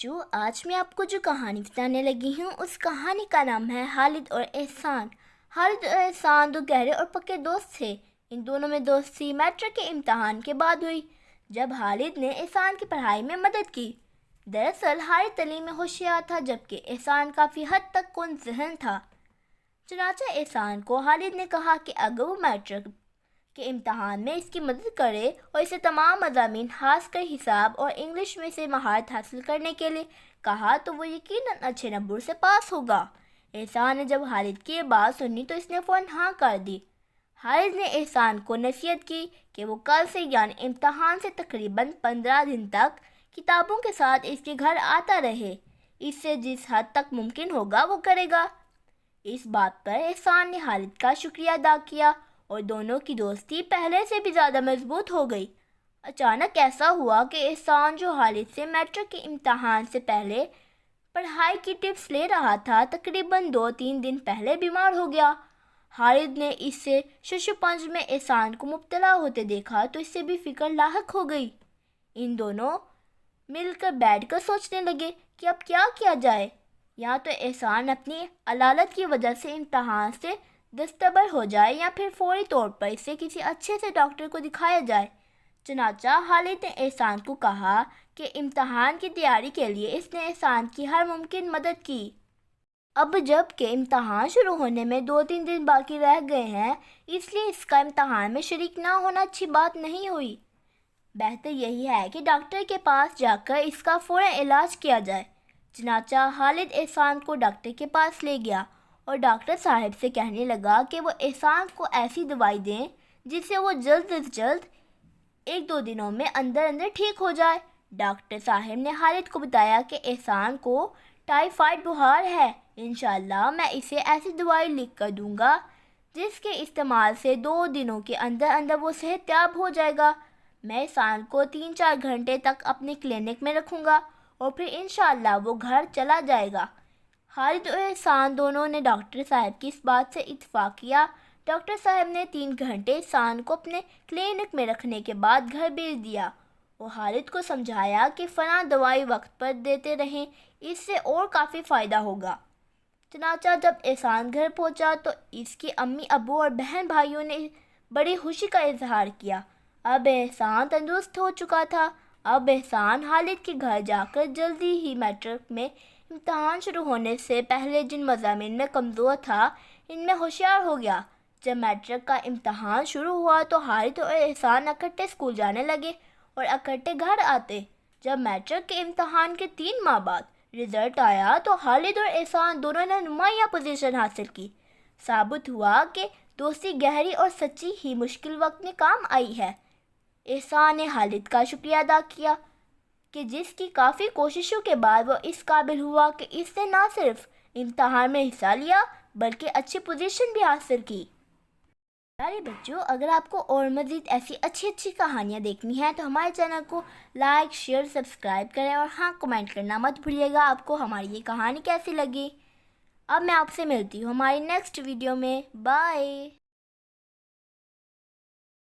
بچوں، آج میں آپ کو جو کہانی بتانے لگی ہوں اس کہانی کا نام ہے خالد اور احسان۔ خالد اور احسان دو گہرے اور پکے دوست تھے۔ ان دونوں میں دوستی میٹرک کے امتحان کے بعد ہوئی، جب خالد نے احسان کی پڑھائی میں مدد کی۔ دراصل خالد تعلیم میں ہوشیار تھا، جبکہ احسان کافی حد تک کن ذہن تھا۔ چنانچہ احسان کو خالد نے کہا کہ اگر وہ میٹرک کے امتحان میں اس کی مدد کرے اور اسے تمام مضامین خاص کر حساب اور انگلش میں سے مہارت حاصل کرنے کے لیے کہا تو وہ یقیناً اچھے نمبر سے پاس ہوگا۔ احسان نے جب خالد کی یہ بات سنی تو اس نے فوراً ہاں کر دی۔ خالد نے احسان کو نصیحت کی کہ وہ کل سے یعنی امتحان سے تقریباً 15 دن تک کتابوں کے ساتھ اس کے گھر آتا رہے۔ اس سے جس حد تک ممکن ہوگا وہ کرے گا۔ اس بات پر احسان نے خالد کا شکریہ ادا کیا اور دونوں کی دوستی پہلے سے بھی زیادہ مضبوط ہو گئی۔ اچانک ایسا ہوا کہ احسان، جو خالد سے میٹرک کے امتحان سے پہلے پڑھائی کی ٹپس لے رہا تھا، تقریباً 2-3 دن پہلے بیمار ہو گیا۔ خالد نے اس سے ششپنج میں احسان کو مبتلا ہوتے دیکھا تو اس سے بھی فکر لاحق ہو گئی۔ ان دونوں مل کر بیٹھ کر سوچنے لگے کہ اب کیا کیا جائے۔ یا تو احسان اپنی علالت کی وجہ سے امتحان سے دستبر ہو جائے یا پھر فوری طور پر اسے کسی اچھے سے ڈاکٹر کو دکھایا جائے۔ چنانچہ خالد نے احسان کو کہا کہ امتحان کی تیاری کے لیے اس نے احسان کی ہر ممکن مدد کی۔ اب جب کہ امتحان شروع ہونے میں 2-3 دن باقی رہ گئے ہیں، اس لیے اس کا امتحان میں شریک نہ ہونا اچھی بات نہیں ہوئی۔ بہتر یہی ہے کہ ڈاکٹر کے پاس جا کر اس کا فوراً علاج کیا جائے۔ چنانچہ خالد احسان کو ڈاکٹر کے پاس لے گیا اور ڈاکٹر صاحب سے کہنے لگا کہ وہ احسان کو ایسی دوائی دیں جس سے وہ جلد از جلد 1-2 دنوں میں اندر ٹھیک ہو جائے۔ ڈاکٹر صاحب نے خالد کو بتایا کہ احسان کو ٹائیفائڈ بخار ہے۔ انشاءاللہ میں اسے ایسی دوائی لکھ کر دوں گا جس کے استعمال سے 2 دنوں کے اندر وہ صحت یاب ہو جائے گا۔ میں احسان کو 3-4 گھنٹے تک اپنے کلینک میں رکھوں گا اور پھر انشاءاللہ وہ گھر چلا جائے گا۔ خالد اور احسان دونوں نے ڈاکٹر صاحب کی اس بات سے اتفاق کیا۔ ڈاکٹر صاحب نے 3 گھنٹے احسان کو اپنے کلینک میں رکھنے کے بعد گھر بھیج دیا اور خالد کو سمجھایا کہ فلاں دوائی وقت پر دیتے رہیں، اس سے اور کافی فائدہ ہوگا۔ چنانچہ جب احسان گھر پہنچا تو اس کی امی ابو اور بہن بھائیوں نے بڑی خوشی کا اظہار کیا۔ اب احسان تندرست ہو چکا تھا۔ اب احسان خالد کے گھر جا کر جلدی ہی میٹرک میں امتحان شروع ہونے سے پہلے جن مضامین میں کمزور تھا ان میں ہوشیار ہو گیا۔ جب میٹرک کا امتحان شروع ہوا تو خالد اور احسان اکٹھے اسکول جانے لگے اور اکٹھے گھر آتے۔ جب میٹرک کے امتحان کے 3 ماہ بعد رزلٹ آیا تو خالد اور احسان دونوں نے نمایاں پوزیشن حاصل کی۔ ثابت ہوا کہ دوستی گہری اور سچی ہی مشکل وقت میں کام آئی ہے۔ احسان نے خالد کا شکریہ ادا کیا کہ جس کی کافی کوششوں کے بعد وہ اس قابل ہوا کہ اس نے نہ صرف امتحان میں حصہ لیا بلکہ اچھی پوزیشن بھی حاصل کی۔ پیارے بچوں، اگر آپ کو اور مزید ایسی اچھی کہانیاں دیکھنی ہیں تو ہمارے چینل کو لائک، شیئر، سبسکرائب کریں اور ہاں کمنٹ کرنا مت بھولیے گا آپ کو ہماری یہ کہانی کیسی لگی۔ اب میں آپ سے ملتی ہوں ہماری نیکسٹ ویڈیو میں۔ بائے۔